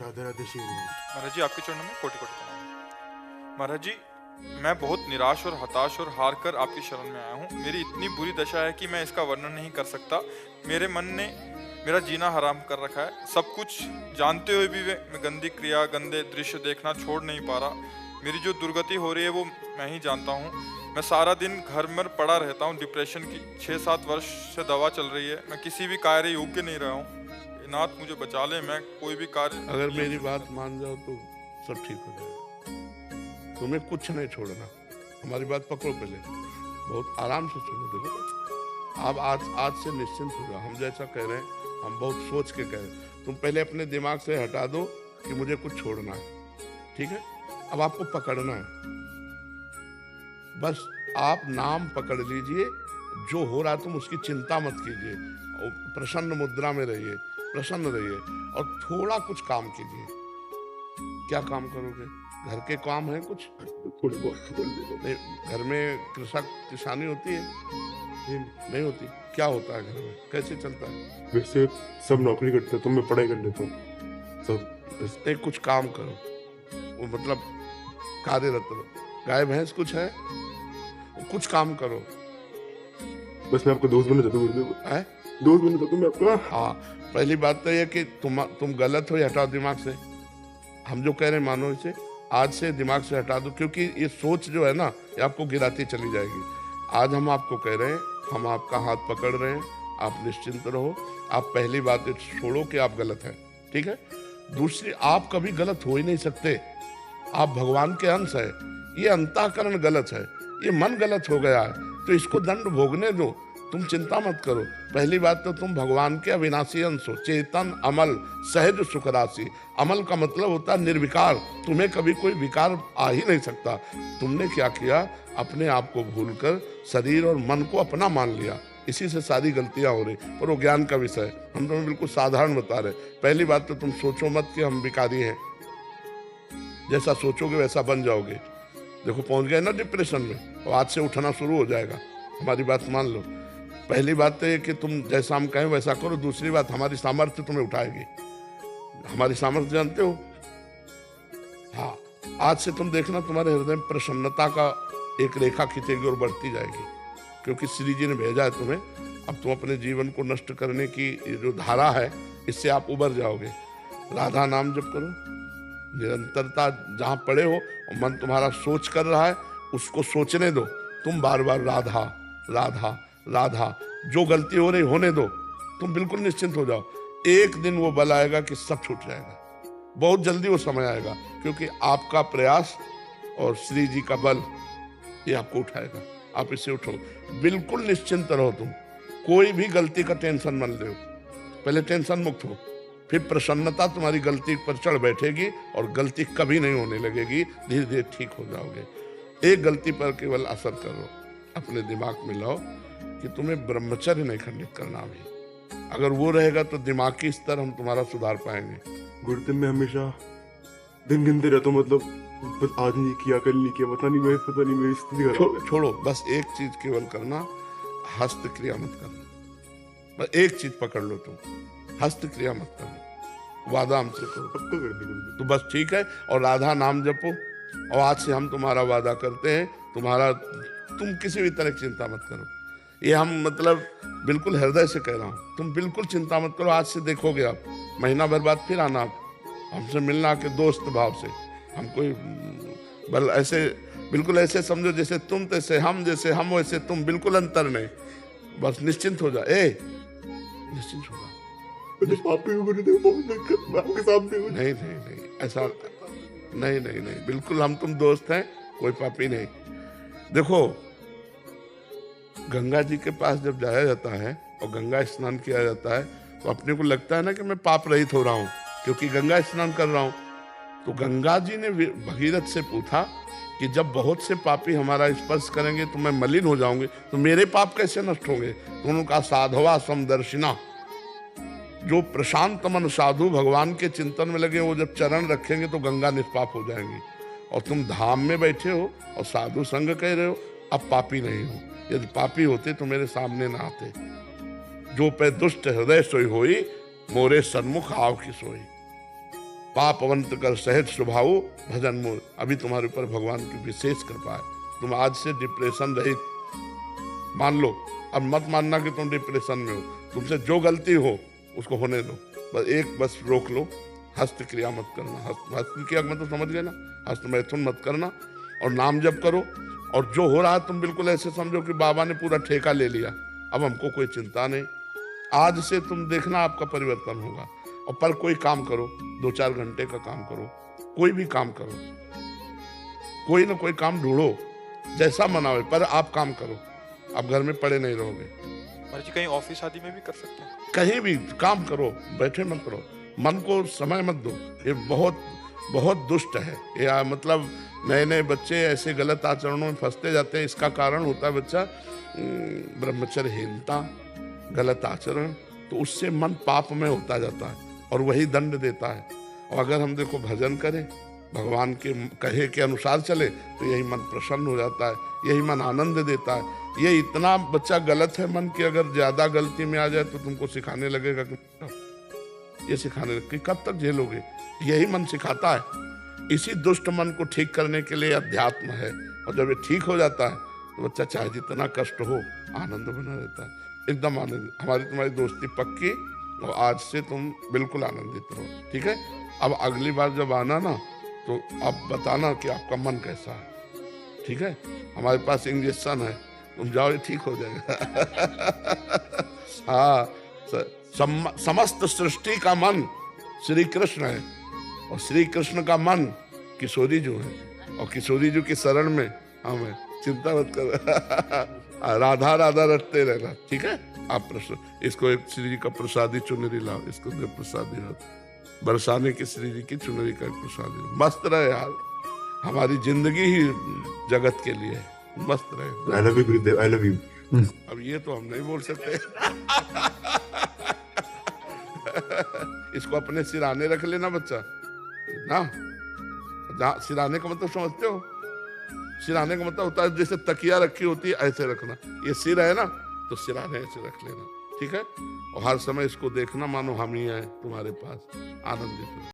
राधे राधे श्री गुरु। महाराज जी आपके चरणों में कोटि कोटि प्रणाम। महाराज जी मैं बहुत निराश और हताश और हार कर आपकी शरण में आया हूँ। मेरी इतनी बुरी दशा है कि मैं इसका वर्णन नहीं कर सकता। मेरे मन ने मेरा जीना हराम कर रखा है। सब कुछ जानते हुए भी मैं गंदी क्रिया गंदे दृश्य देखना छोड़ नहीं पा रहा। मेरी जो दुर्गति हो रही है वो मैं ही जानता हूँ। मैं सारा दिन घर में पड़ा रहता हूँ। डिप्रेशन की 6-7 वर्ष से दवा चल रही है। मैं किसी भी कार्य योग्य नहीं रहा हूँ। नाथ मुझे बचा ले। मैं कोई भी कार्य अगर मेरी बात मान जाओ तो सब ठीक हो जाएगा। तुम्हें कुछ नहीं छोड़ना। हमारी बात पकड़ो पहले, बहुत आराम से सुनो। देखो आप आज से निश्चिंत हो जाओ। हम जैसा कह रहे हैं हम बहुत सोच के कह रहे हैं। तुम पहले अपने दिमाग से हटा दो कि मुझे कुछ छोड़ना है, ठीक है? अब आपको पकड़ना है, बस आप नाम पकड़ लीजिए। जो हो रहा है तुम उसकी चिंता मत कीजिए। प्रसन्न मुद्रा में रहिए, प्रसन्न रहिए और थोड़ा कुछ काम कीजिए। क्या काम करोगे? घर के काम है कुछ? थोड़ी बहुत नहीं, घर में किसानी होती है? नहीं होती। क्या होता है घर में? कैसे चलता है? वैसे सब नौकरी करते हैं तो मैं पढ़ाई कर लेता हूँ सब। नहीं, कुछ काम करो, वो मतलब कार्यरत रहो। गाय भैंस कुछ है? कुछ काम करो। बस मैं आपका दोस्त बनना चाहता हूँ गुरुदेव। है दोस्त बनना चाहता हूँ मैं आपका। हाँ, पहली बात तो यह कि तुम गलत हो, ये हटाओ दिमाग से। हम जो कह रहे हैं मानो इसे, आज से दिमाग से हटा दो, क्योंकि ये सोच जो है ना ये आपको गिराती चली जाएगी। आज हम आपको कह रहे हैं, हम आपका हाथ पकड़ रहे हैं, आप निश्चिंत रहो। आप पहली बात छोड़ो कि आप गलत हैं, ठीक है? दूसरी, आप कभी गलत हो ही नहीं सकते। आप भगवान के अंश है। ये अंतःकरण गलत है, ये मन गलत हो गया है, तो इसको दंड भोगने दो। तुम चिंता मत करो। पहली बात तो तुम भगवान के अविनाशी अंश हो, चेतन अमल सहज सुख राशि। अमल का मतलब होता है निर्विकार। तुम्हें कभी कोई विकार आ ही नहीं सकता। तुमने क्या किया? अपने आप को भूलकर शरीर और मन को अपना मान लिया। इसी से सारी गलतियां हो रही। पर वो ज्ञान का विषय, हम तुम्हें बिल्कुल साधारण बता रहे। पहली बात तो तुम सोचो मत कि हम विकारी हैं। जैसा सोचोगे वैसा बन जाओगे। देखो पहुंच गए ना डिप्रेशन में, और आज से उठना शुरू हो जाएगा। हमारी बात मान लो। पहली बात तो ये कि तुम जैसा हम कहें वैसा करो। दूसरी बात, हमारी सामर्थ्य तुम्हें उठाएगी। हमारी सामर्थ्य जानते हो? हाँ, आज से तुम देखना तुम्हारे हृदय में प्रसन्नता का एक रेखा खींचेगी और बढ़ती जाएगी, क्योंकि श्री जी ने भेजा है तुम्हें। अब तुम अपने जीवन को नष्ट करने की जो धारा है इससे आप उबर जाओगे। राधा नाम जप करो, निरंतरता जहाँ पड़े हो और मन तुम्हारा सोच कर रहा है उसको सोचने दो। तुम बार बार राधा राधा राधा, जो गलती हो रही होने दो। तुम बिल्कुल निश्चिंत हो जाओ। एक दिन वो बल आएगा कि सब छूट जाएगा। बहुत जल्दी वो समय आएगा, क्योंकि आपका प्रयास और श्री जी का बल ये आपको उठाएगा। आप इससे उठो, बिल्कुल निश्चिंत रहो। तुम कोई भी गलती का टेंशन मत लो। पहले टेंशन मुक्त हो, फिर प्रसन्नता तुम्हारी गलती पर चढ़ बैठेगी और गलती कभी नहीं होने लगेगी। धीरे धीरे ठीक हो जाओगे। एक गलती पर केवल असर करो, अपने दिमाग में लाओ कि तुम्हें ब्रह्मचर्य नहीं खंडित करना भी। अगर वो रहेगा तो दिमागी स्तर हम तुम्हारा सुधार पाएंगे। गुरुदेव मैं हमेशा दिन गिनते रहता हूँ, मतलब बस आज नहीं किया कल नहीं किया, पता नहीं मेरी स्थिति छोड़ो, बस एक चीज केवल करना, हस्त क्रिया मत करना। बस एक चीज पकड़ लो, तुम हस्त क्रिया मत करना। वादा हमसे करो, पक्का कर दे गुरुदेव। तो बस ठीक है। और राधा नाम जपो। और आज से हम तुम्हारा वादा करते हैं, तुम किसी भी तरह की चिंता मत करो। ये हम मतलब बिल्कुल हृदय से कह रहा हूँ। तुम बिल्कुल चिंता मत करो। आज से देखोगे आप, महीना भर बाद फिर आना आप हमसे मिलना के दोस्त भाव से। हम कोई बल ऐसे बिल्कुल ऐसे समझो जैसे तुम तैसे हम, जैसे हम वैसे तुम, बिल्कुल अंतर नहीं। बस निश्चिंत हो जा। निश्चिंत हो जा। पापी हूँ गुरुदेव, बहुत आपके सामने हूँ। नहीं, ऐसा नहीं, बिल्कुल हम तुम दोस्त हैं, कोई पापी नहीं। देखो, गंगा जी के पास जब जाया जाता है और गंगा स्नान किया जाता है तो अपने को लगता है ना कि मैं पाप रहित हो रहा हूँ, क्योंकि गंगा स्नान कर रहा हूँ। तो गंगा जी ने भगीरथ से पूछा कि जब बहुत से पापी हमारा स्पर्श करेंगे तो मैं मलिन हो जाऊंगे, तो मेरे पाप कैसे नष्ट होंगे? तो उन्होंने कहा, साधवा समदर्शिना, जो प्रशांत मन साधु भगवान के चिंतन में लगे, वो जब चरण रखेंगे तो गंगा निष्पाप हो जाएंगी। और तुम धाम में बैठे हो और साधु संग कह रहे हो, अब पापी नहीं हो। यदि पापी होते तो मेरे सामने ना आते। जो पे दुष्ट हृदय सोई होई, मोरे सन्मुख आव की सोई। पापवंत कर सहज स्वभाव भजन मोर। अभी तुम्हारे ऊपर भगवान की विशेष कृपा है, तुम आज से डिप्रेशन रहित मान लो। अब मत मानना कि तुम डिप्रेशन में हो, तुमसे जो गलती हो उसको होने दो, बस रोक लो, हस्त क्रिया मत करना। हस्त क्रिया मतलब समझ गए ना, हस्त मैथुन मत करना, और नाम जप करो। और जो हो रहा है तुम बिल्कुल ऐसे समझो कि बाबा ने पूरा ठेका ले लिया, अब हमको कोई चिंता नहीं। आज से तुम देखना आपका परिवर्तन होगा। और पर कोई काम करो, 2-4 घंटे का काम करो, कोई भी काम करो, कोई ना कोई काम ढूंढो, जैसा मन आवे, पर आप काम करो, आप घर में पड़े नहीं रहोगे। महाराज जी कहीं ऑफिस आदि में भी कर सकते हैं? कहीं भी काम करो, बैठे मत करो, मन को समय मत दो। ये बहुत बहुत दुष्ट है ये, मतलब नए नए बच्चे ऐसे गलत आचरणों में फंसते जाते हैं। इसका कारण होता है बच्चा ब्रह्मचर्यहीनता, गलत आचरण, तो उससे मन पाप में होता जाता है और वही दंड देता है। और अगर हम देखो भजन करें, भगवान के कहे के अनुसार चले, तो यही मन प्रसन्न हो जाता है, यही मन आनंद देता है। ये इतना बच्चा गलत है मन की, अगर ज्यादा गलती में आ जाए तो तुमको सिखाने लगेगा कि ये सिखाने लगे, कब तक झेलोगे? यही मन सिखाता है। इसी दुष्ट मन को ठीक करने के लिए अध्यात्म है, और जब ये ठीक हो जाता है तो बच्चा चाहे जितना कष्ट हो आनंद बना रहता है, एकदम आनंद। हमारी तुम्हारी दोस्ती पक्की, और आज से तुम बिल्कुल आनंदित रहो, ठीक है? अब अगली बार जब आना ना, तो आप बताना कि आपका मन कैसा है, ठीक है? हमारे पास इंजेक्शन है, तुम जाओ, ये ठीक हो जाएगा। हाँ, समस्त सृष्टि का मन श्री कृष्ण है, और श्री कृष्ण का मन किशोरी जी है, और किशोरी जी की शरण में हम है। चिंता मत कर। राधा राधा रटते रहना, ठीक है? आप इसको एक श्री जी का प्रसादी चुनरी लाओ, इसको दे प्रसादी बरसाने की श्री जी की चुनरी का प्रसादी। मस्त रहे यार, हमारी जिंदगी ही जगत के लिए है, मस्त रहे। I love you Gurudev, I love you. अब ये तो हम नहीं बोल सकते। इसको अपने सिराने रख लेना बच्चा ना। सिराने का मतलब समझते हो? सिराने का मतलब होता है जैसे तकिया रखी होती है, ऐसे रखना। ये सिर है ना, तो सिराने ऐसे रख लेना, ठीक है? और हर समय इसको देखना मानो हम ही हैं तुम्हारे पास, आनंदित।